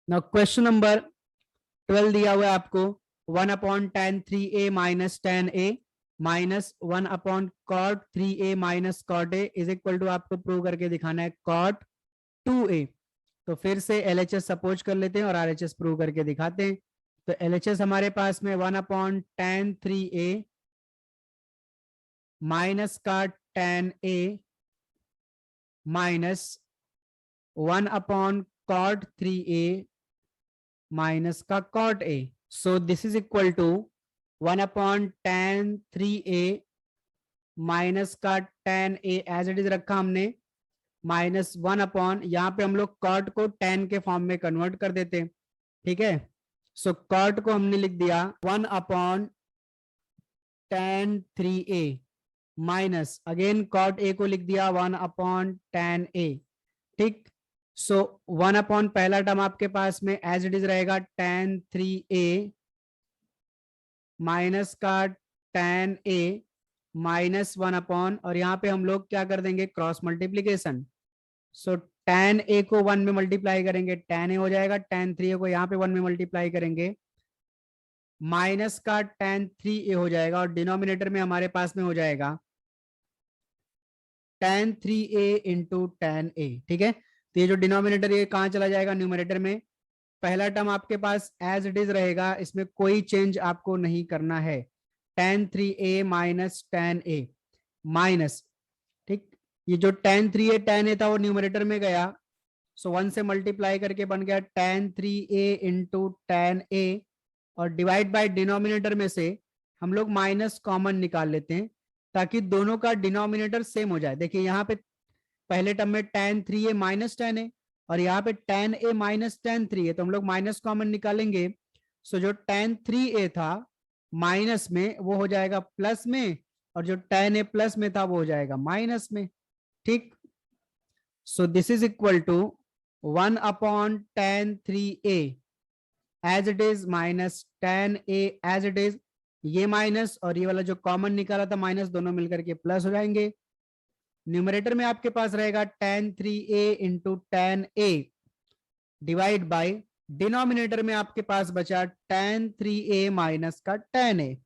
Now question number 12 दिया हुआ है आपको 1/tan3a minus tan a minus 1/cot3a minus cot a is equal to आपको प्रूव करके दिखाना है cot2a। तो फिर से LHS सपोज कर लेते हैं और RHS प्रूव करके दिखाते हैं। तो LHS हमारे पास में 1/tan3a माइनस का tan a minus 1/cot3a minus का cot a। So this is equal to 1/tan3a minus का tan a as it is रखा हमने माइनस 1 यहाँ पे हम लोग cot को tan के फॉर्म में कन्वर्ट कर देते हैं। ठीक है, सो cot को हमने लिख दिया 1/tan3a minus again cot a को लिख दिया 1/tan a। ठीक, सो 1 पहला टर्म आपके पास में एज इट इज रहेगा tan3a माइनस का tan a माइनस 1 और यहाँ पे हम लोग क्या कर देंगे cross multiplication. So tan a को 1 में मल्टीप्लाई करेंगे tan a हो जाएगा, tan 3a को यहाँ पे 1 में मल्टीप्लाई करेंगे माइनस का tan 3a हो जाएगा और डिनोमिनेटर में हमारे पास में हो जाएगा tan 3a into tan a। ठीक है, तो ये जो डिनोमिनेटर ये कहाँ चला जाएगा न्यूमरेटर में। पहला टर्म आपके पास एज इट इज रहेगा, इसमें कोई चेंज आपको नहीं करना है। tan 3a minus tan a minus, ठीक, ये जो tan 3a tan a था वो न्यूमरेटर में गया, सो 1 से मल्टीप्लाई करके बन गया tan 3a into tan a और डिवाइड बाय डिनोमिनेटर में से हम लोग माइनस कॉमन निकाल लेते हैं ताकि दोनों का डिनोमिनेटर सेम हो जाए। देखिए यहाँ पे पहले टर्म में tan 3a minus tan a और यहाँ पे tan a minus tan 3a, तो हम लोग माइनस कॉमन निकालेंगे। सो जो tan 3a था माइनस में वो हो जाएगा प्लस में और जो tan a प्लस में था वो हो जाएगा माइनस में। ठीक, so this is equal to 1/tan3a as it is minus tan a as it is, ये माइनस और ये वाला जो कॉमन निकाला था माइनस दोनों मिलकर के प्लस हो जाएंगे। न्यूमरेटर में आपके पास रहेगा tan 3a into tan a divide by denominator में आपके पास बचा tan 3a माइनस का tan a।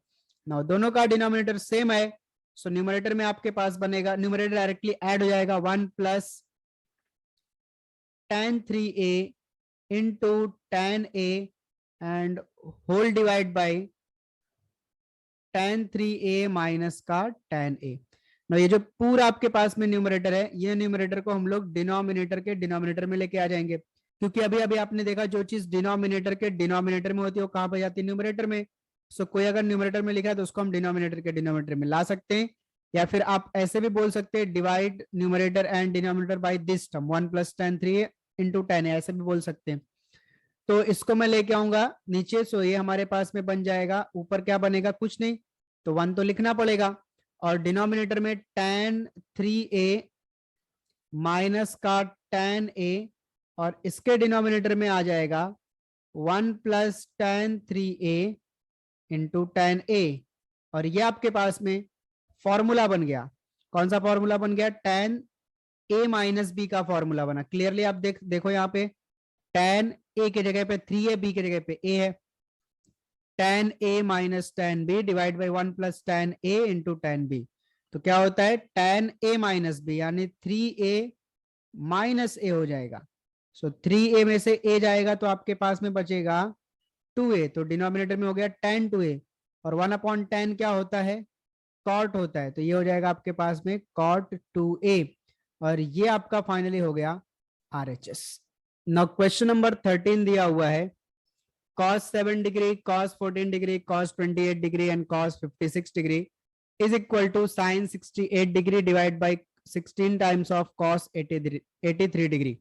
नाउ दोनों का डिनोमिनेटर सेम है, सो न्यूमरेटर में आपके पास बनेगा, न्यूमरेटर डायरेक्टली ऐड हो जाएगा 1 plus tan 3a into tan a and whole divide by tan 3a minus का tan a। ना ये जो पूरा आपके पास में न्यूमरेटर है, ये न्यूमरेटर को हम लोग डिनोमिनेटर के डिनोमिनेटर में लेके आ जाएंगे, क्योंकि अभी अभी आपने देखा जो चीज डिनोमिनेटर के डिनोमिनेटर में होती है वो कहां पर जाती है न्यूमरेटर में। सो कोई अगर न्यूमरेटर में लिखा है तो उसको हम डिनोमिनेटर के डिनोमिनेटर में ला सकते हैं, या फिर आप ऐसे भी बोल सकते हैं divide numerator and denominator by this term 1 plus tan 3a into tan a, ऐसे भी बोल सकते हैं। तो इसको मैं लेके आऊंगा नीचे, सो ये हमारे पास में बन जाएगा, ऊपर क्या बनेगा कुछ नहीं, तो 1 तो लिखना पड़ेगा और डिनोमिनेटर में tan 3a माइनस का tan a और इसके डिनोमिनेटर में आ जाएगा 1 plus tan 3a into tan a और ये आपके पास में फॉर्मूला बन गया। कौन सा फॉर्मूला बन गया, tan a माइनस b का फॉर्मूला बना। क्लियरली आप देखो यहाँ पे tan a की जगह पे 3a, b की जगह पे a है, tan a minus tan b divide by 1 plus tan a into tan b। तो क्या होता है tan a माइनस b यानी 3a माइनस a हो जाएगा। सो 3a में से a जाएगा तो आपके पास में बचेगा 2a, तो डिनोमिनेटर में हो गया tan 2a और 1/tan क्या होता है cot होता है, तो ये हो जाएगा आपके पास में cot 2a और ये आपका फाइनली हो गया RHS। नाउ क्वेश्चन नंबर 13 दिया हुआ है cos 7 degree, cos 14 degree, cos 28 degree and cos 56 degree is equal to sin 68 degree divide by 16 times of cos 83 degree.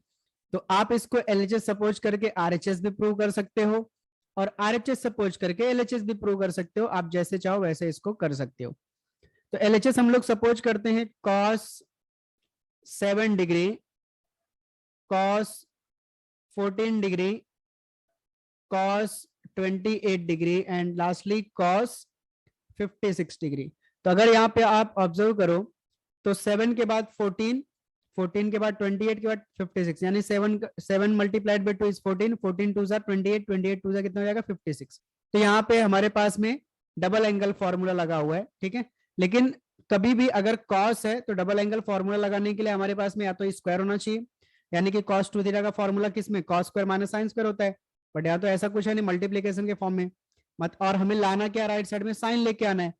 तो आप इसको LHS सपोज करके RHS भी प्रूव कर सकते हो और RHS सपोज करके LHS भी प्रूव कर सकते हो, आप जैसे चाहो वैसे इसको कर सकते हो। तो LHS हम लोग सपोज करते हैं cos 7 degree, cos 14 degree, cos 28 degree and lastly cos 56 degree. तो अगर यहाँ पे आप ऑब्जर्व करो तो 7 के बाद 14, 14 के बाद 28 के बाद 56, यानी 7 मल्टीप्लाइड बाई 2 इज 14, 14 टू जार 28, 28 टू जार कितना हो जाएगा 56। तो यहाँ पे हमारे पास में डबल एंगल फॉर्मूला लगा हुआ है, ठीक है। लेकिन कभी भी अगर कॉस है तो डबल एंगल फॉर्मूला लगाने के लिए हमारे पास में या तो स्क्वायर होना चाहिए, यानी कि cos 2 थीटा का फॉर्मूला किसमें cos square minus sine square होता है, बट यहाँ तो ऐसा कुछ है नहीं, मल्टीप्लीकेशन के फॉर्म में मत, और हमें लाना क्या राइट साइड में साइन लेके आना है।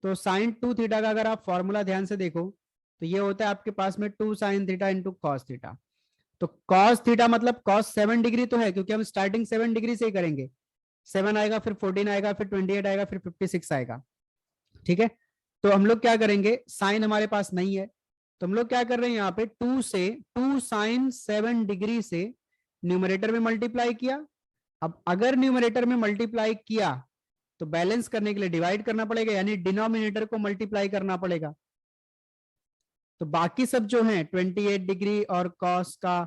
तो साइन 2 थीटा का अगर आप फॉर्मूला ध्यान से देखो तो ये होता है आपके पास में 2 sine theta into cos theta. तो कॉस थीटा मतलब कॉस 7 डिग्री तो है, क्योंकि हम स्टार्टिंग 7 डिग्री से ही करेंगे, 7 आएगा फिर 14 आएगा फिर 28 आएगा फिर 56 आएगा, ठीक है। तो हम लोग क्या करेंगे, साइन हमारे पास नहीं है तो हम लोग क्या कर रहे हैं यहाँ पे 2 साइन 7 डिग्री से न्यूमरेटर में मल्टीप्लाई किया। अब अगर न्यूमरेटर में मल्टीप्लाई किया तो बैलेंस करने के लिए डिवाइड करना पड़ेगा, यानी डिनोमिनेटर को मल्टीप्लाई करना पड़ेगा। तो बाकी सब जो है 28 डिग्री और कॉस का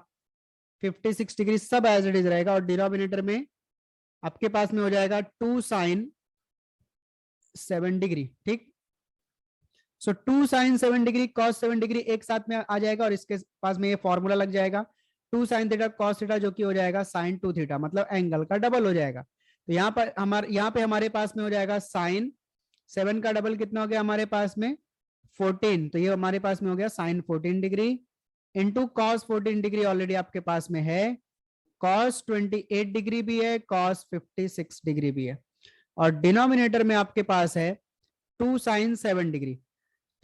56 डिग्री सब एज इट इज रहेगा, और डिनोमिनेटर में आपके पास में हो जाएगा 2 साइन 7 डिग्री, ठीक। सो 2 साइन 7 डिग्री कॉस 7 डिग्री एक साथ में आ जाएगा, और इसके पास में ये फॉर्मूला लग जाएगा 2 साइन थीटा कॉस थीटा, जो कि हो जाएगा साइन 2 थीटा, मतलब एंगल का डबल हो जाएगा। तो यहाँ पे हमारे पास में हो जाएगा साइन 7 का डबल कितना हो गया हमारे पास में 14, तो ये हमारे पास में हो गया sine 14 degree into cos 14 degree already आपके पास में है, कॉस 28 डिग्री भी है, कॉस 56 डिग्री भी है, और डिनोमिनेटर में आपके पास है 2 साइन 7 डिग्री,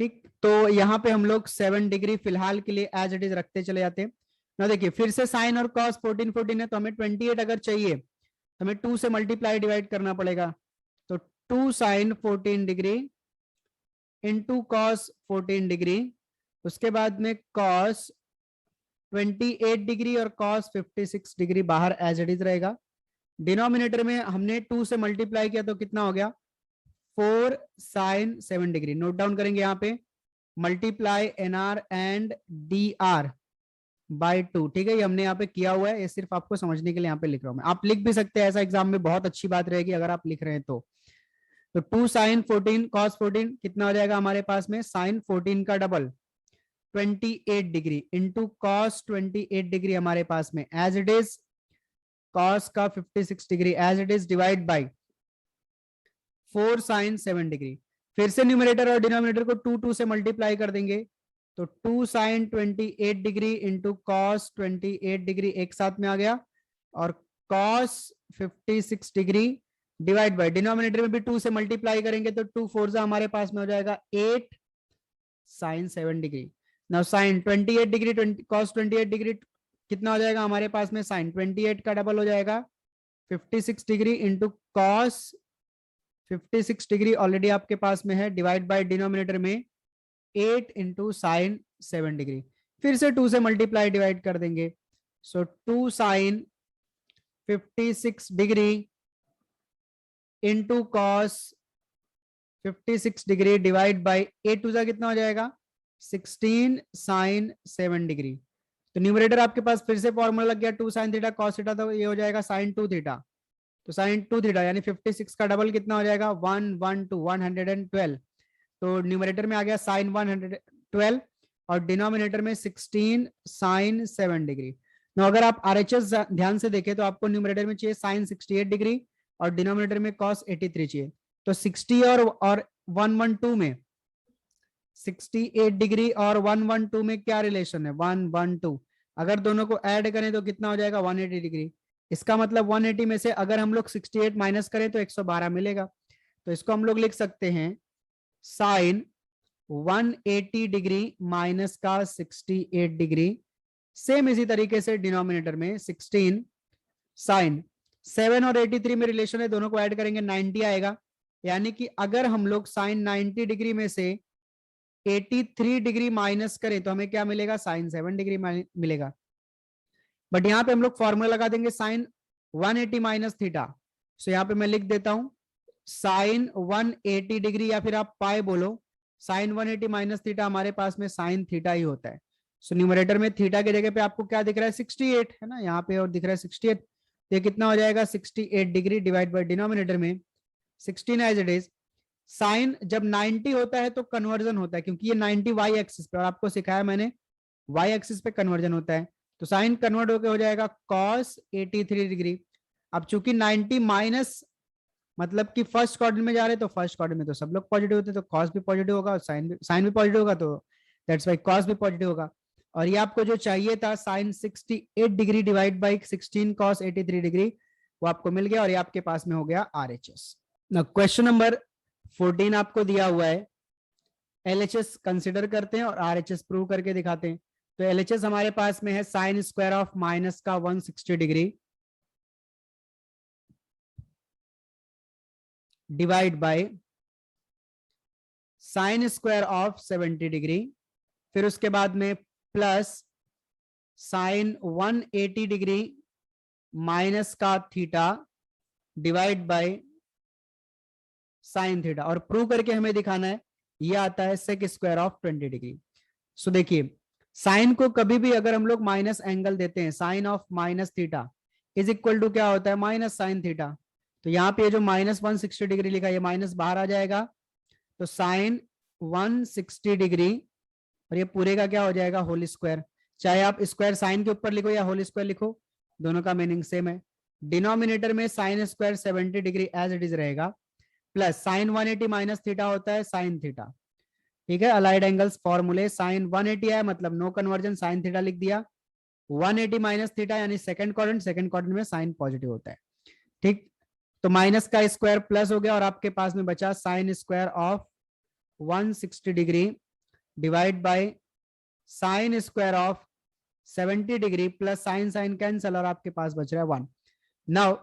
ठीक। तो यहाँ पे हम लोग 7 डिग्री फिलहाल के लिए एज इट इज रखते चले जाते हैं ना। देखिए फिर से साइन और कॉस 14 14 है, तो हमें 28 अगर चाहिए तो हमें 2 से मल्टीप्लाई डिवाइड करना पड़ेगा। तो 2 sine 14 degree into cos 14 degree, उसके बाद में कॉस 28 डिग्री और कॉस 56 डिग्री बाहर एज इट इज रहेगा। डिनोमिनेटर में हमने 2 से मल्टीप्लाई किया तो कितना हो गया 4 साइन 7 डिग्री। नोट डाउन करेंगे यहाँ पे multiply N R and D R by 2, ठीक है। ये हमने यहाँ पे किया हुआ है, ये सिर्फ आपको समझने के लिए यहाँ पे लिख रहा हूं मैं, आप लिख भी सकते हैं, ऐसा एग्जाम में बहुत अच्छी बात रहेगी अगर आप लिख रहे हैं तो। 2 साइन 14 कॉस 14 कितना हो जाएगा हमारे पास में साइन 14 का double 28 degree into cos 28 degree हमारे पास में एज इट इज कॉस का 56 degree as it is divide by 4 sine 7 degree. फिर से न्यूमरेटर और डिनोमिनेटर को 2 2 से मल्टीप्लाई कर देंगे, तो 2 sine 28 degree into cos 28 degree एक साथ में आ गया, और cos 56 degree divide by denominator में भी 2 से मल्टीप्लाई करेंगे तो 2 4 हमारे पास में हो जाएगा 8 sine 7 degree. Now sine 28 degree cos 28 degree कितना हो जाएगा हमारे पास में साइन 28 का डबल हो जाएगा 56 degree into cos 56 degree already आपके पास में है, डिवाइड बाय डिनोमिनेटर में 8 इंटू साइन 7 डिग्री। फिर से 2 से मल्टीप्लाई डिवाइड कर देंगे, so 2 sine 56 degree into cos 56 degree divide by 8 टू जा कितना हो जाएगा 16 साइन 7 डिग्री। तो न्यूमरेटर आपके पास फिर से फॉर्मूला लग गया 2 साइन थीटा कॉस थीटा, तो ये हो जाएगा साइन 2 थीटा। तो साइन 2 थीटा यानी 56 का डबल कितना हो जाएगा 112 तो न्यूमरेटर में आ गया साइन 112 और डिनोमिनेटर में 16 साइन 7 डिग्री। ना अगर आप आरएचएस ध्यान से देखें तो आपको न्यूमरेटर में चाहिए साइन 68 डिग्री और डिनोमिनेटर में कॉस 83 चाहिए। तो 60 और 112 में 68 डिग्री और 112 में क्या रिलेशन है 112, अगर दोनों को ऐड करें तो कितना हो जाएगा 180 डिग्री। इसका मतलब 180 में से अगर हम लोग 68 माइनस करें तो 112 मिलेगा। तो इसको हम लोग लिख सकते हैं साइन 180 डिग्री माइनस का 68 डिग्री। सेम इसी तरीके से डिनोमिनेटर में 16 साइन 7 और 83 में रिलेशन है, दोनों को ऐड करेंगे 90 आएगा। यानी कि अगर हम लोग साइन 90 डिग्री में से 83 डिग्री माइनस करें तो हमें क्या मिलेगा साइन 7 डिग्री मिलेगा। बट यहां पे हम लोग फॉर्मूला लगा देंगे साइन 180 माइनस थीटा। सो यहां पे मैं लिख देता हूं साइन 180 डिग्री या फिर आप पाए बोलो, साइन 180 माइनस थीटा हमारे पास में साइन थीटा ही होता है। सो न्यूमरेटर में थीटा की जगह पे आपको क्या दिख रहा है 68 है ना, यहाँ पे और दिख रहा है 68। ये कितना हो जाएगा 68 डिग्री डिवाइड बाय डिनोमिनेटर में 16 एज इट इज। साइन जब 90 होता है तो कन्वर्जन होता है क्योंकि ये 90 वाई एक्सिस पे, और आपको सिखाया मैंने वाई एक्सिस पे कन्वर्जन होता है, तो साइन कन्वर्ट होकर हो जाएगा कॉस 83 डिग्री। अब चूंकि 90 माइनस मतलब कि फर्स्ट क्वाड्रेंट में जा रहे हैं, तो फर्स्ट क्वाड्रेंट में तो सब लोग पॉजिटिव होते हैं, तो कॉस भी पॉजिटिव होगा और साइन भी पॉजिटिव होगा, तो दैट्स वाई कॉस भी पॉजिटिव होगा। और ये आपको जो चाहिए था sine 68 degree divide by 16 cos 83 degree, वो आपको मिल गया और ये आपके पास में हो गया आरएचएस। क्वेश्चन नंबर 14 आपको दिया हुआ है, एलएचएस कंसिडर करते हैं और आरएचएस प्रूव करके दिखाते हैं। तो एलएचएस हमारे पास में है साइन स्क्वायर ऑफ माइनस का 160 degree divide by sine square of 70 degree, फिर उसके बाद में प्लस साइन 180 डिग्री माइनस का theta divide by sine theta, और प्रूव करके हमें दिखाना है ये आता है सेक स्क्वायर ऑफ 20 डिग्री। सो देखिए साइन को कभी भी अगर हम लोग माइनस एंगल देते हैं, sine of minus theta is equal to क्या होता है, माइनस साइन थीटा। तो यहाँ पे जो माइनस 160 डिग्री लिखा है ये माइनस बाहर आ जाएगा, तो साइन 160 डिग्री और ये पूरे का क्या हो जाएगा, होल स्क्वायर। चाहे आप स्क्वायर साइन के ऊपर लिखो या होल स्क्वायर लिखो, दोनों का मीनिंग सेम है। डिनोमिनेटर में sine square 70 degree as it is रहेगा, प्लस साइन 180 माइनस थीटा होता है साइन थीटा। ठीक है, अलाइड एंगल्स फॉर्मूले, साइन 180 है मतलब नो कन्वर्जन, साइन थीटा लिख दिया, 180 माइनस थीटा यानी सेकंड क्वाड्रेंट में साइन पॉजिटिव होता है। ठीक, तो माइनस का स्क्वायर प्लस हो गया और आपके पास में बचा sine square of 160 degree divide by sine square of 70 degree plus sine sine cancel और आपके पास बच रहा है 1। नाउ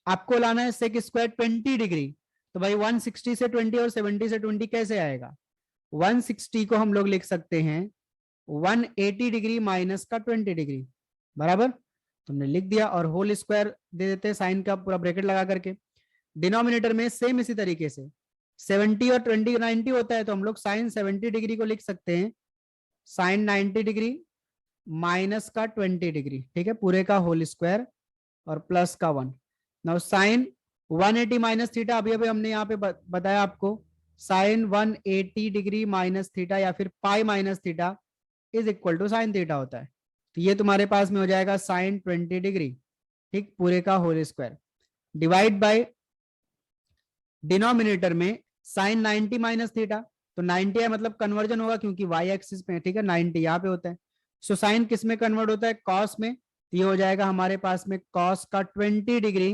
आपको लाना है सेक स्क्वायर 20 डिग्री, तो भाई 160 से 20 और 70 से 20 कैसे आएगा, 160 को हम लोग लिख सकते हैं 180 डिग्री माइनस का 20 डिग्री बराबर, तुमने लिख दिया और होल स्क्वायर दे देते हैं साइन का पूरा ब्रैकेट लगा करके। डिनोमिनेटर में सेम इसी तरीके से 70 और 20 90 होता है, तो हम लोग साइन 70 डिग्री को लिख सकते हैं साइन 90 डिग्री माइनस का 20 डिग्री, ठीक है, पूरे का होल स्क्वायर और प्लस का 1। नाउ साइन 180 माइनस थीटा, अभी अभी हमने यहाँ पे बताया आपको साइन 180 डिग्री माइनस थीटा या फिर pi minus theta is equal to sine theta होता है, तो ये तुम्हारे पास में हो जाएगा साइन 20 डिग्री, ठीक, पूरे का whole square divide by denominator में साइन 90 माइनस थीटा, तो 90 है मतलब कन्वर्जन होगा क्योंकि वाई एक्सिस पे, ठीक है, 90 यहाँ पे होता है। सो साइन किस में कन्वर्ट होता है, कॉस में, तो ये हो जाएगा हमारे पास में कॉस का 20 डिग्री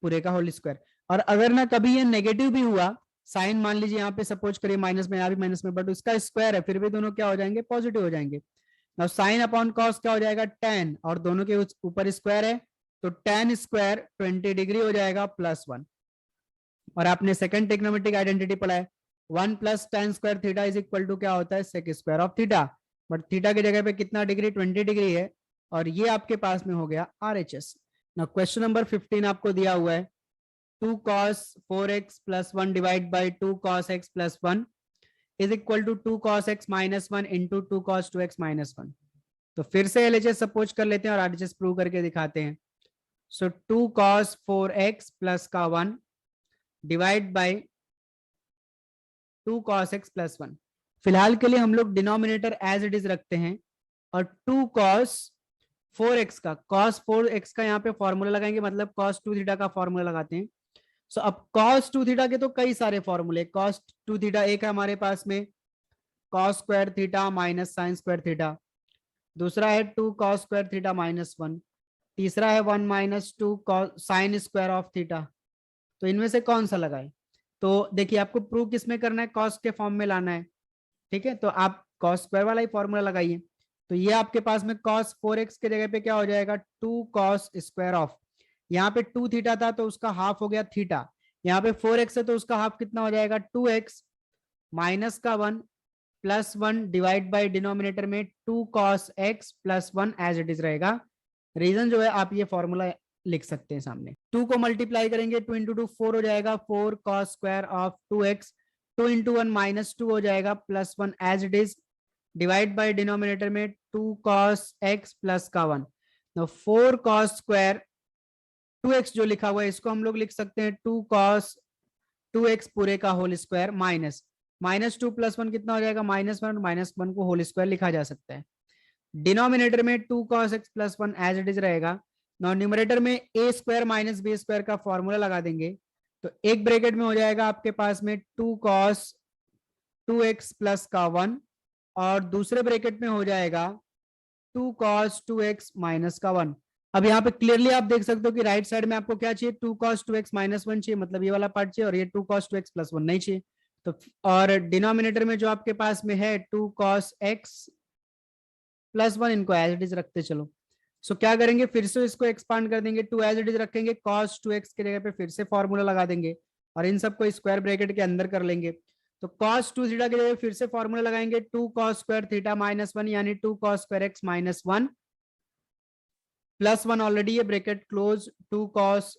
पूरे का होल स्क्वायर। और अगर ना कभी ये नेगेटिव भी हुआ, साइन मान लीजिए यहाँ पे सपोज करिए माइनस में, यहाँ भी माइनस में, बट उसका स्क्वायर है, फिर भी दोनों क्या हो जाएंगे, पॉजिटिव हो जाएंगे। नाउ साइन अपॉन कॉस क्या हो जाएगा, tan, और दोनों के ऊपर स्क्वायर है, तो tan स्क्वायर 20 डिग्री हो जाएगा प्लस 1। और आपने सेकंड ट्रिग्नोमेट्रिक आइडेंटिटी पढ़ा है, 1 plus tan square theta is equal to क्या होता है, sec square of theta, but theta की जगह पे कितना डिग्री, 20 डिग्री है, और ये आपके पास में हो गया RHS। नाउ क्वेश्चन नंबर 15 आपको दिया हुआ है 2 cos 4x plus 1 divide by 2 cos x plus 1 इज इक्वल टू 2 cos x minus 1 into 2 cos 2x minus 1। तो फिर से LHS सपोज कर लेते हैं और RHS प्रूव करके दिखाते हैं। सो 2 cos 4x प्लस का 1 divide by 2 cos x plus 1। फिलहाल के लिए हम लोग डिनोमिनेटर एज इट इज रखते हैं और 2 cos 4x का, cos 4x का यहाँ पे फॉर्मूला लगाएंगे, मतलब cos 2 थीटा का फॉर्मूला लगाते हैं। सो अब cos 2 थीटा के तो कई सारे फॉर्मूले, cos 2 थीटा एक है हमारे पास में cos square theta minus sine square theta, दूसरा है 2 cos स्क्वायर थीटा माइनस 1, तीसरा है 1 minus 2 sign square of theta. तो इनमें से कौन सा लगाए, तो देखिए आपको प्रूव किस में करना है, cos के फॉर्म में लाना है, ठीक है, तो आप cos स्क्वायर वाला ही फॉर्मूला लगाइए। तो ये आपके पास में cos 4x के जगह पे क्या हो जाएगा, 2 cos स्क्वायर ऑफ, यहाँ पे 2 थीटा था तो उसका हाफ हो गया थीटा, यहाँ पे 4x है तो उसका हाफ कितना हो जाएगा 2x माइनस का 1 प्लस 1 डिवाइड बाय डिनोमिनेटर में 2 cos x plus 1 as it is रहेगा। रीजन जो है आप ये फॉर्मूला लिख सकते हैं सामने, 2 को मल्टीप्लाई करेंगे 2 इंटू 2 4 हो जाएगा, 4 cos square of 2x, 2 into 1 minus 2 हो जाएगा plus 1 as it is, divide by denominator में 2 cos x प्लस का 1। 4 cos स्क्वायर 2x जो लिखा हुआ है इसको हम लोग लिख सकते हैं 2 cos 2x पूरे का होल स्क्वायर माइनस 2 प्लस 1 कितना हो जाएगा, -1, -1 को होल स्क्वायर लिखा जा सकता है। डिनोमिनेटर में 2 cos x plus 1 as it is रहेगा। नाउ न्यूमरेटर में a square minus B square का फॉर्मूला लगा देंगे, तो एक ब्रैकेट में हो जाएगा आपके पास में 2 cos 2x प्लस का 1, और दूसरे ब्रैकेट में हो जाएगा 2 cos 2x माइनस का 1। अब यहाँ पे क्लियरली आप देख सकते हो कि राइट साइड में आपको क्या चाहिए, 2 cos 2x माइनस 1 चाहिए, मतलब ये वाला पार्ट चाहिए, और ये 2 cos 2x प्लस 1 नहीं चाहिए। तो और डिनोमिनेटर में जो आपके पास में है 2 cos x प्लस 1, इनको एज इट इज रखते चलो। सो क्या करेंगे, फिर से इसको एक्सपांड कर देंगे, 2 एज इट इज रखेंगे, cos 2x के जगह पे फिर से फॉर्मूला लगा देंगे और इन सबको स्क्वायर ब्रैकेट के अंदर कर लेंगे। तो cos 2 थीटा की जगह फिर से फॉर्मूला लगाएंगे, 2 cos स्क्वायर थीटा माइनस 1 यानी 2 cos square x minus 1 plus 1, already ये bracket close, 2 cos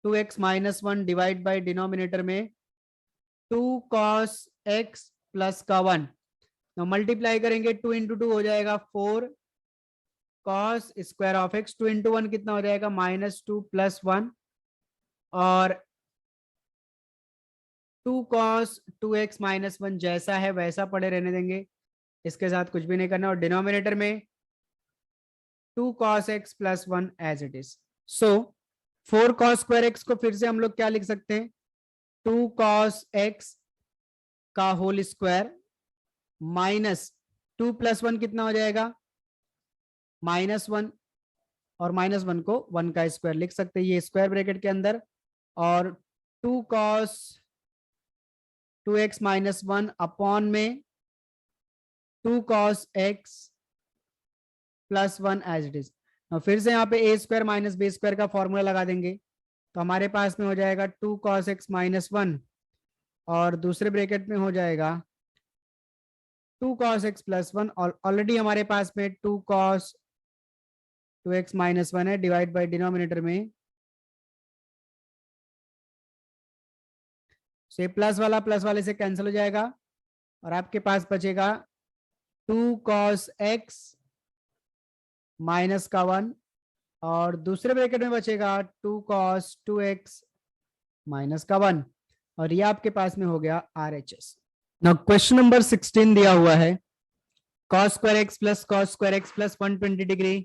2x minus 1 divide by denominator में 2 cos x प्लस का 1। तो मल्टीप्लाई करेंगे, 2 इंटू 2 हो जाएगा 4 cos square of x, 2 into 1 कितना हो जाएगा -2 प्लस 1, और 2 cos 2x माइनस 1 जैसा है वैसा पड़े रहने देंगे, इसके साथ कुछ भी नहीं करना, और डिनोमिनेटर में 2 cos x plus 1 as it is. So 4 cos square x को फिर से हम लोग क्या लिख सकते हैं, 2 cos x का होल स्क्वायर माइनस 2 प्लस 1 कितना हो जाएगा -1, और -1 को 1 का स्क्वायर लिख सकते हैं ये स्क्वायर ब्रैकेट के अंदर, और 2 cos 2x माइनस 1 अपॉन में 2 cos x plus 1 as it is. फिर से यहाँ पे a square minus B square का फॉर्मूला लगा देंगे, तो हमारे पास में हो जाएगा 2 cos x माइनस 1, और दूसरे ब्रैकेट में हो जाएगा 2 cos x प्लस 1, और ऑलरेडी हमारे पास में 2 cos 2x माइनस 1 है, डिवाइड बाय डिनोमिनेटर में से प्लस वाले से कैंसिल हो जाएगा, और आपके पास बचेगा 2 cos x माइनस का 1, और दूसरे ब्रैकेट में बचेगा 2 cos 2x माइनस का 1, और ये आपके पास में हो गया RHS। नाउ क्वेश्चन नंबर 16 दिया हुआ है, cos square x plus cos square x plus 120 degree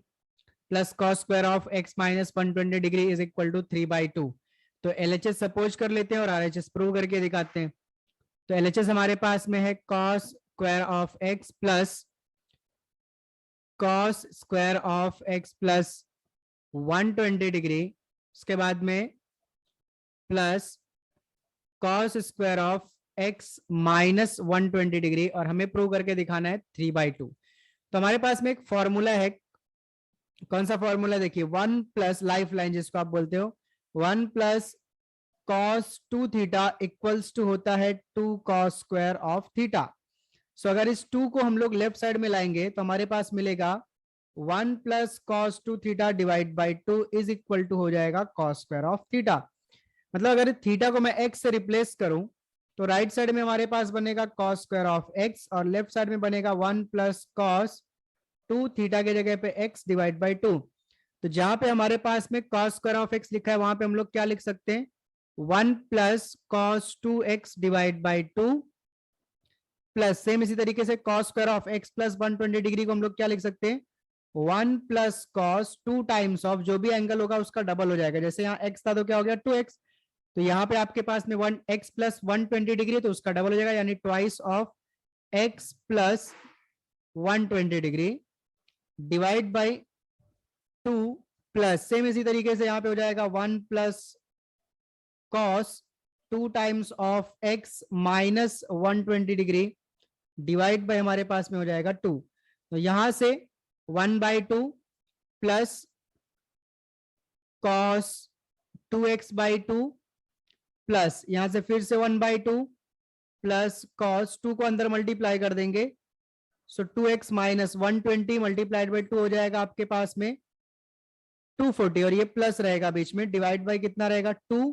plus cos square of x minus 120 degree is equal to 3/2। तो LHS सपोज कर लेते हैं और RHS प्रूव करके दिखाते हैं। तो LHS हमारे पास में है cos square of x plus cos square of x plus 120 degree, उसके बाद में plus cos square of x minus 120 degree, और हमें प्रूव करके दिखाना है 3/2। तो हमारे पास में एक फॉर्मूला है, कौन सा फॉर्मूला, देखिए 1 प्लस लाइफ लाइन जिसको आप बोलते हो, 1 plus cos 2 theta equals to होता है 2 cos square of theta. So अगर इस 2 को हम लोग लेफ्ट साइड में लाएंगे तो हमारे पास मिलेगा 1 plus cos 2 theta divide by 2 is equal to हो जाएगा cos स्क्वायर ऑफ थीटा। मतलब अगर थीटा को मैं x से रिप्लेस करूं तो राइट साइड में हमारे पास बनेगा cos स्क्वायर ऑफ x, और लेफ्ट साइड में बनेगा 1 प्लस cos 2 थीटा के जगह पे x डिवाइड बाई 2। तो जहां पे हमारे पास में cos स्क्वायर ऑफ x लिखा है वहां पे हम लोग क्या लिख सकते हैं, 1 plus cos 2x divide by 2 plus same इसी तरीके से cos square of x plus 120 degree को हम लोग क्या लिख सकते हैं, 1 प्लस cos 2 टाइम्स ऑफ जो भी एंगल होगा उसका डबल हो जाएगा, जैसे यहाँ x था तो क्या हो गया 2x, तो यहाँ पे आपके पास में 1x प्लस 120 डिग्री तो उसका डबल हो जाएगा, यानी twice of x plus 120 degree divide by 2 plus same इसी तरीके से यहाँ पे हो जाएगा 1 plus cos 2 times of x minus 120 degree divide bye हमारे पास में हो जाएगा 2। तो यहां से 1/2 प्लस cos 2x/2 प्लस यहां से फिर से 1/2 प्लस cos 2 को अंदर मल्टीप्लाई कर देंगे, सो 2x माइनस 120 मल्टीप्लाइड बाई 2 हो जाएगा आपके पास में 240, और ये प्लस रहेगा बीच में, डिवाइड बाई कितना रहेगा 2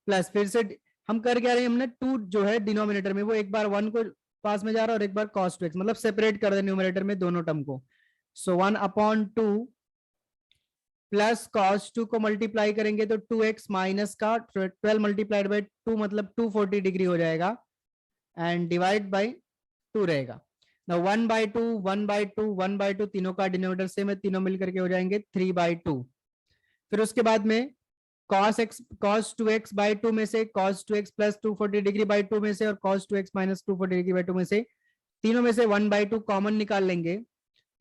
प्लस फिर से हम कर क्या रहे हैं, हमने 2 जो है डिनोमिनेटर में वो एक बार 1 को पास में जा रहा है और एक बार cos 2x, मतलब सेपरेट कर दे न्यूमरेटर में दोनों टर्म को। सो 1/2 प्लस cos 2 को मल्टीप्लाई करेंगे तो 2x माइनस का 12 मल्टीप्लाइड बाई 2 मतलब 240 डिग्री हो जाएगा, एंड डिवाइड बाई 2 रहेगा। 1/2 तीनों का डिनोमिनेटर सेम है, तीनों मिलकर के हो जाएंगे 3/2। फिर उसके बाद में cos 2x/2 में से cos 2x plus 240 degree by 2 में से और cos 2x minus 240 degree by 2 में से, तीनों में से 1/2 कॉमन निकाल लेंगे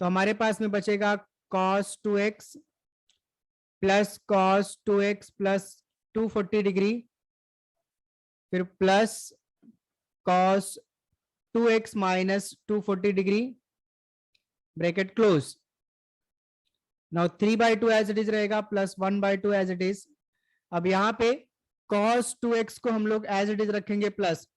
तो हमारे पास में बचेगा cos 2x plus cos 2x plus 240 degree, फिर plus cos 2x minus 240 degree, bracket close. Now 3/2 as it is रहेगा प्लस 1/2 एज इट इज। अब यहाँ पे cos 2x को हम लोग एज इट इज रखेंगे plus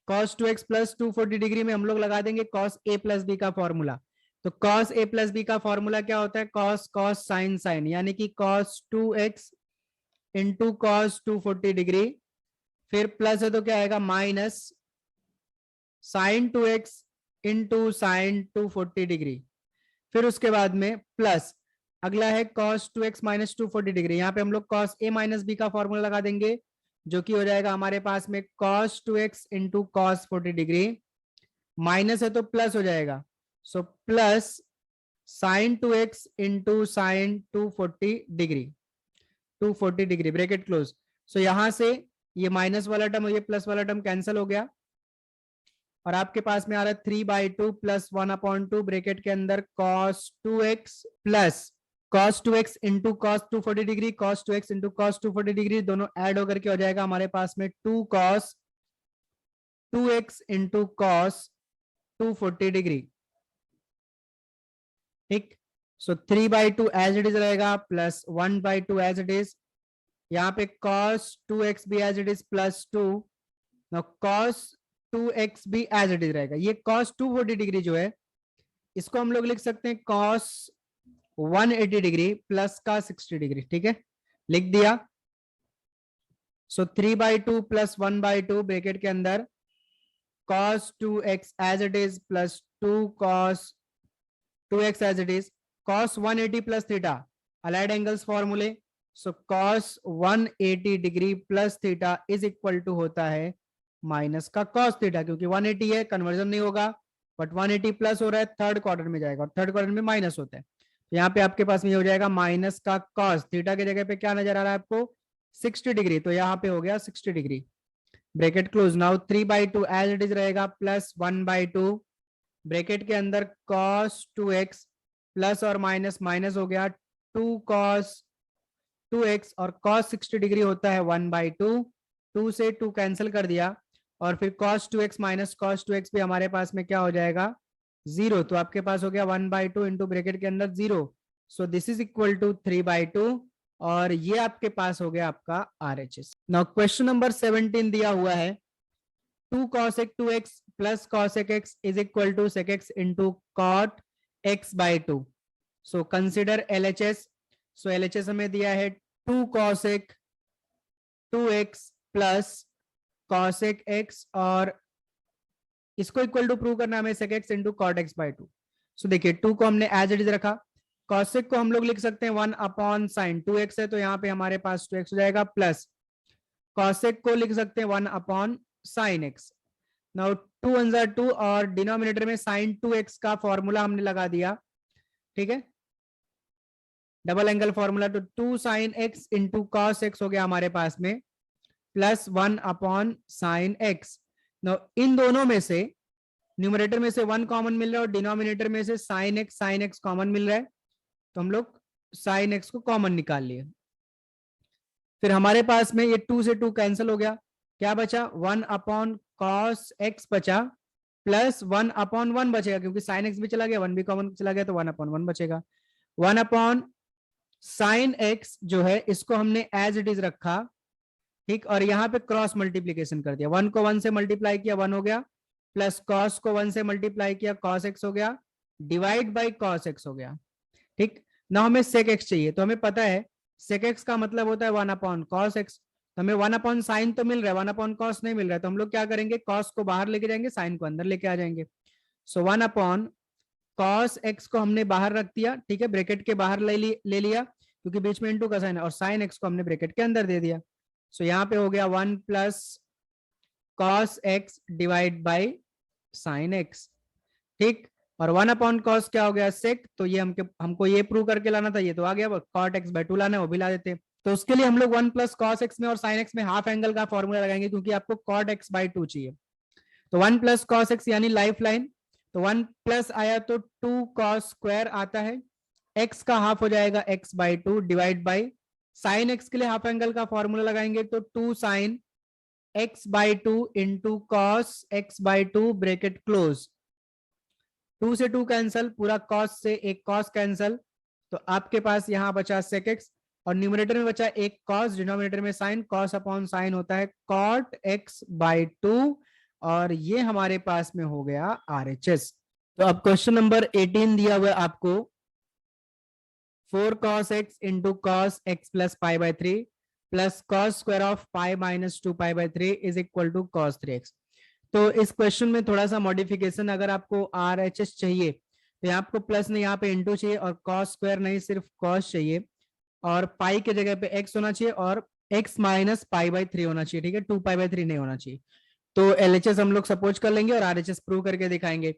cos 2x plus 240 degree में हम लोग लगा देंगे cos a प्लस b का फॉर्मूला। तो cos a प्लस b का फॉर्मूला क्या होता है? cos cos sin sin, यानी कि cos 2x into cos 240 degree, फिर प्लस है तो क्या आएगा minus sin 2x into sin 240 degree, फिर उसके बाद में प्लस अगला है cos 2x माइनस 240 डिग्री। यहाँ पे हम लोग cos a माइनस b का फॉर्मूला लगा देंगे जो कि हो जाएगा हमारे पास में cos 2x into cos 40 degree, minus है तो प्लस हो जाएगा, so plus sin 2x into sin 240 degree, 240 degree, bracket close. So यहां से ये माइनस वाला टर्म और ये प्लस वाला टर्म कैंसिल हो गया और आपके पास में आ रहा है 3/2 प्लस 1/2 ब्रैकेट के अंदर cos 2x plus cos 2x into cos 240 degree, cos 2x into cos 240 degree, दोनों ऐड होकर के हो जाएगा हमारे पास में 2 cos 2x into cos 240 degree. ठीक, सो 3/2 एज इट इज रहेगा प्लस 1/2 एज इट इज। यहाँ पे cos 2x भी as it is plus 2, cos 2x भी एज इट इज रहेगा। ये cos 240 डिग्री जो है इसको हम लोग लिख सकते हैं cos 180 डिग्री प्लस का 60 डिग्री। ठीक है, लिख दिया। सो 3/2 प्लस 1/2 ब्रैकेट के अंदर cos 2x as it is plus 2 cos 2x as it is, cos 180 plus theta, allied angles फॉर्मूले, so cos 180 degree plus theta is equal to होता है माइनस का cos थीटा, क्योंकि 180 है कन्वर्जन नहीं होगा, बट 180 प्लस हो रहा है थर्ड क्वार्टर में जाएगा और थर्ड क्वार्टर में माइनस होता है। तो यहाँ पे आपके पास में ये हो जाएगा माइनस का cos थीटा की जगह पे क्या नजर आ रहा है आपको 60 डिग्री, तो यहाँ पे हो गया 60 degree, bracket close. Now 3/2 as it is रहेगा प्लस 1/2 ब्रैकेट के अंदर cos 2x प्लस और माइनस माइनस हो गया 2 cos 2x और cos 60 डिग्री होता है 1/2, 2 से 2 कैंसिल कर दिया और फिर cos 2x minus cos 2x भी हमारे पास में क्या हो जाएगा 0, तो आपके पास हो गया 1/2 इंटू ब्रैकेट के अंदर 0, so this is equal to 3/2 और ये आपके पास हो गया आपका RHS। नाउ क्वेश्चन नंबर 17 दिया हुआ है 2 cosec 2x plus cosec x is equal to sec x into cot x/2, so consider LHS। So LHS हमें दिया है 2 cosec 2x plus cosec x और इसको इक्वल टू प्रूव करना हमें sec x into cot x/2। सो देखिए 2 को हमने एज इट इज रखा, cosec को हम लोग लिख सकते हैं 1/sin 2x है तो यहाँ पे हमारे पास 2x हो जाएगा, प्लस cosec को लिख सकते हैं 1/sin x। नाउ 2 1 जा 2 और डिनोमिनेटर में sin 2x का फॉर्मूला हमने लगा दिया। ठीक है, डबल एंगल फॉर्मूला, तो 2 sin x into cos x हो गया हमारे पास में plus 1/sin x। Now in दोनों में से न्यूमरेटर में से 1 कॉमन मिल रहा है और डिनोमिनेटर में से sin x कॉमन मिल रहा है, तो हम लोग sin x को कॉमन निकाल लिए। फिर हमारे पास में ये 2 से 2 कैंसिल हो गया, क्या बचा 1/cos x बचा प्लस 1/1 बचेगा, क्योंकि sin x भी चला गया 1 भी कॉमन चला गया तो 1/1 बचेगा। 1/sin x जो है इसको हमने एज इट इज रखा, ठीक, और यहाँ पे क्रॉस मल्टीप्लीकेशन कर दिया, 1 को 1 से मल्टीप्लाई किया 1 हो गया, प्लस cos को 1 से मल्टीप्लाई किया cos x हो गया, डिवाइड बाई cos x हो गया। ठीक, ना हमें sec x चाहिए, तो हमें पता है sec x का मतलब होता है 1/cos x, तो हमें 1/sin तो मिल रहा है 1/cos नहीं मिल रहा है, तो हम लोग क्या करेंगे cos को बाहर लेके जाएंगे sin को अंदर लेके आ जाएंगे। सो 1/cos x को हमने बाहर रख दिया, ठीक है, ब्रैकेट के बाहर ले लिया क्योंकि बीच में इंटू का साइन है, और sin x को हमने ब्रैकेट के अंदर दे दिया। सो यहाँ पे हो गया 1 plus cos x divide by sin x। ठीक, और 1/cos क्या हो गया सेक, तो ये हमको ये प्रूव करके लाना था, ये तो आ गया, cot x/2 लाना है वो भी ला देते। तो उसके लिए हम लोग 1 + cos x में और sin x में हाफ एंगल का फॉर्मूला लगाएंगे, क्योंकि आपको cot x/2 चाहिए। तो 1 + cos x यानी लाइफ लाइन, तो 1 प्लस आया तो 2 cos स्क्वायर आता है, x का हाफ हो जाएगा x/2 divide by sin x के लिए हाफ एंगल का फॉर्मूला लगाएंगे तो 2 sin x/2 into cos x/2 bracket close, 2 से 2 कैंसल, पूरा cos से एक cos कैंसल, तो आपके पास यहां बचा sec x, और न्यूमरेटर में बचा एक cos, डिनोमिनेटर में sin, cos अपॉन sin होता है cot x/2, और ये हमारे पास में हो गया RHS। तो अब क्वेश्चन नंबर 18 दिया हुआ है आपको, 4 cos x into cos x plus π/3 plus cos square of pi minus 2π/3 is equal to cos 3x। तो इस क्वेश्चन में थोड़ा सा मॉडिफिकेशन, अगर आपको RHS चाहिए तो यहाँ आपको प्लस नहीं, यहाँ पे इंटू चाहिए, और कॉस स्क्वायर नहीं सिर्फ कॉस चाहिए, और पाई के जगह पे x होना चाहिए, और x माइनस π/3 होना चाहिए, ठीक है, 2π/3 नहीं होना चाहिए। तो LHS हम लोग सपोज कर लेंगे और RHS प्रूव करके दिखाएंगे।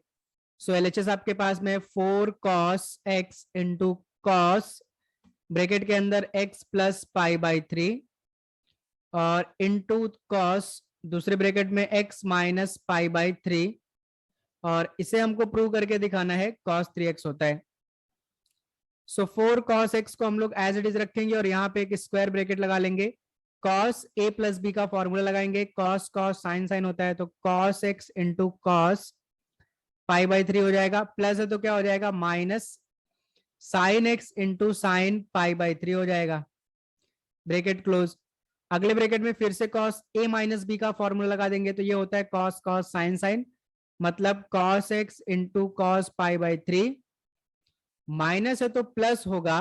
सो LHS आपके पास में 4 cos x into cos bracket के अंदर x प्लस π/3 और इंटू कॉस दूसरे ब्रैकेट में x माइनस π/3, और इसे हमको प्रूव करके दिखाना है cos 3x होता है। सो 4 cos x को हम लोग एज इट इज रखेंगे और यहाँ पे एक स्क्वायर ब्रैकेट लगा लेंगे, cos a प्लस b का फॉर्मूला लगाएंगे, cos cos sin sin होता है, तो cos x इंटू कॉस π/3 हो जाएगा, प्लस है तो क्या हो जाएगा minus sin x into sine π/3 हो जाएगा, ब्रैकेट क्लोज। अगले ब्रैकेट में फिर से cos a माइनस बी का फॉर्मूला लगा देंगे, तो ये होता है cos cos sin sin, मतलब cos x into cos π/3, minus है तो प्लस होगा,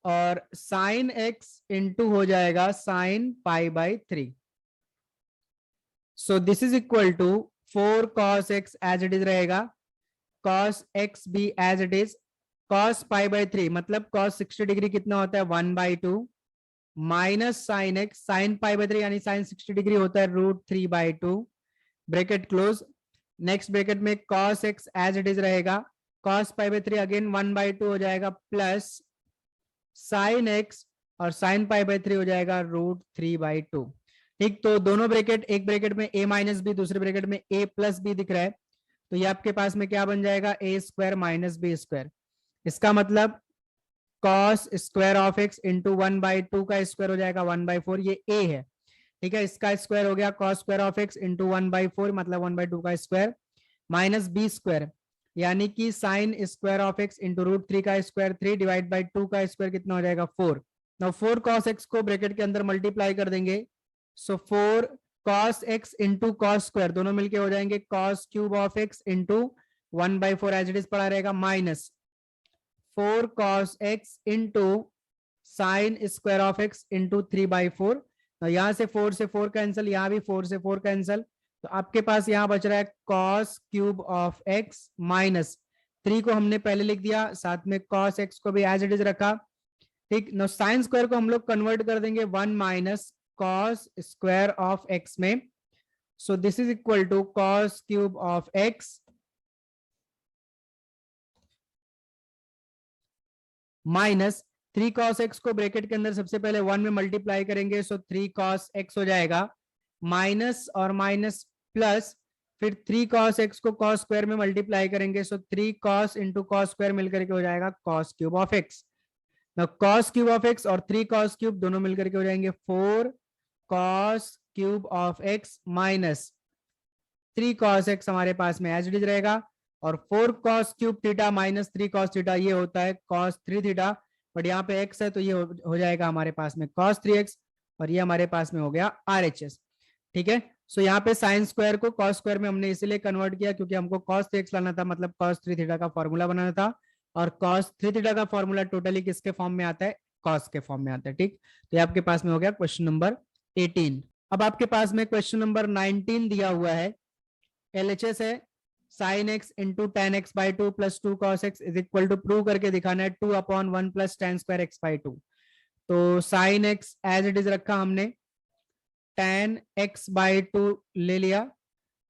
और sin x इंटू हो जाएगा sin π/3। So this is equal to 4 cos x as it is रहेगा, cos x भी एज इट इज, cos π/3 मतलब cos 60 डिग्री कितना होता है 1/2, माइनस साइन एक्स साइन π/3 यानी साइन 60 डिग्री होता है √3/2, ब्रैकेट क्लोज। नेक्स्ट ब्रैकेट में cos x as it is रहेगा, cos π/3 अगेन 1/2 हो जाएगा, प्लस साइन x और साइन π/3 हो जाएगा √3/2। ठीक, तो दोनों ब्रैकेट, एक ब्रैकेट में a माइनस बी, दूसरे ब्रैकेट में a प्लस बी दिख रहा है, तो ये आपके पास में क्या बन जाएगा a square minus B square. इसका मतलब cos square of x into 1/2 का स्क्वायर हो जाएगा 1/4, ये a है, ठीक है, इसका स्क्वायर हो गया cos square of x into 1/4 मतलब 1/2 का स्क्वायर, माइनस बी स्क्वायर यानी कि sign square of x into √3 का स्क्वायर 3 डिवाइड बाई 2 का स्क्वायर कितना हो जाएगा 4। नाउ 4 cos x को ब्रैकेट के अंदर मल्टीप्लाई कर देंगे, so 4 cos x into cos square दोनों मिलके हो जाएंगे cos cube of x into 1/4 as it is पड़ा रहेगा, minus 4 cos x into sine square of x into 3/4, तो यहां से 4 से 4 कैंसिल, यहां भी 4 से 4 कैंसिल, तो आपके पास यहां बच रहा है cos cube of x minus 3 को हमने पहले लिख दिया, साथ में cos x को भी एज इट इज रखा। ठीक, नो साइन स्क्वायर को हम लोग कन्वर्ट कर देंगे 1 minus cos square of x में, so this is equal to cos cube of x minus 3 cos x को ब्रैकेट के अंदर सबसे पहले 1 में मल्टीप्लाई करेंगे, सो 3 cos x हो जाएगा, माइनस और माइनस प्लस, फिर 3 cos x को cos स्क्वायर में मल्टीप्लाई करेंगे, सो 3 cos इंटू cos स्क्वायर मिलकर के हो जाएगा cos cube of x। now cos cube of x और 3 cos क्यूब दोनों मिलकर के हो जाएंगे 4 cos cube of x minus 3 cos x हमारे पास में एज इट इज रहेगा, और 4 cos cube theta minus 3 cos theta ये होता है cos 3 थीटा, बट यहाँ पे x है तो ये हो जाएगा हमारे पास में cos 3x, और ये हमारे पास में हो गया RHS। ठीक है, सो यहाँ पे साइन स्क्वायर को cos स्क्वायर में हमने इसलिए कन्वर्ट किया क्योंकि हमको cos 3x लाना था, मतलब cos 3 थीटा का फॉर्मूला बनाना था, और cos 3 थीटा का फॉर्मूला टोटली किसके फॉर्म में आता है, cos के फॉर्म में आता है। ठीक, तो ये आपके पास में हो गया क्वेश्चन नंबर 18। अब आपके पास में क्वेश्चन नंबर 19 दिया हुआ है, LHS है sin x into tan x by 2 plus 2 cos x is equal to prove करके दिखाना है 2/1 plus tan square x by 2। तो sin x as it is रखा हमने, tan x बाई 2 ले लिया,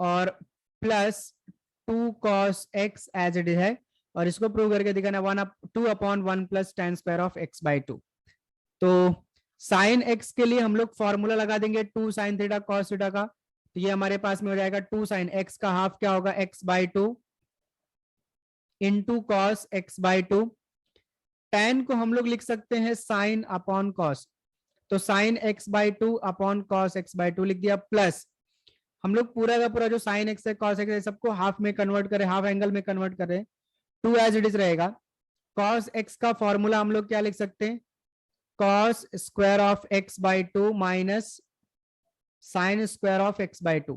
और plus 2 cos x as it is है, और इसको प्रूव करके दिखाना 2/1 plus tan square of x by 2। तो साइन x के लिए हम लोग फॉर्मूला लगा देंगे 2 sin थीटा cos थीटा का, तो ये हमारे पास में हो जाएगा 2 sin x का हाफ क्या होगा x by 2 into cos x by 2। tan को हम लोग लिख सकते हैं साइन अपॉन कॉस, तो sine x by 2 upon cos x by 2 लिख दिया, प्लस हम लोग पूरा का पूरा जो साइन एक्स है कॉस एक्स है सबको हाफ में कन्वर्ट करें, हाफ एंगल में कन्वर्ट करें, 2 एज इट इज रहेगा। कॉस एक्स का फॉर्मूला हम लोग क्या लिख सकते हैं, cos square of x by 2 minus sign square of x by 2।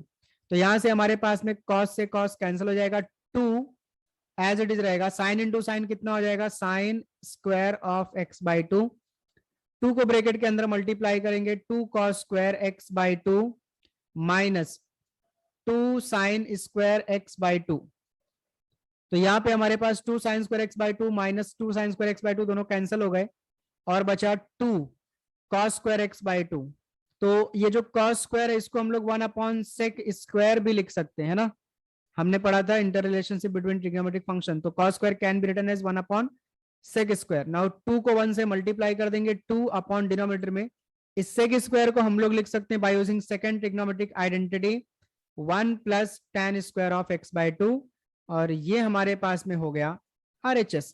तो यहां से हमारे पास में कॉस से कॉस कैंसिल हो जाएगा, 2 एज इट इज रहेगा, साइन इंटू साइन कितना हो जाएगा sign square of x by 2, 2 को ब्रैकेट के अंदर मल्टीप्लाई करेंगे 2 cos square x by 2 minus 2 sine square x by 2। तो यहाँ पे हमारे पास 2 sine square x by 2 minus 2 sine square x by 2 दोनों कैंसिल हो गए, और बचा 2 कॉस स्क्वायर एक्स बाई 2। तो ये जो कॉस स्क्वायर है इसको हम लोग 1/sec स्क्वायर भी लिख सकते हैं ना, हमने पढ़ा था inter relationship between trigonometric function. तो cos square can be written as 1/sec स्क्वायर। नाउ 2 को 1 से मल्टीप्लाई कर देंगे 2 अपॉन डिनोमिनेटर में, इस sec स्क्वायर को हम लोग लिख सकते हैं by using second trigonometric identity 1 plus tan square of x by 2, और ये हमारे पास में हो गया RHS।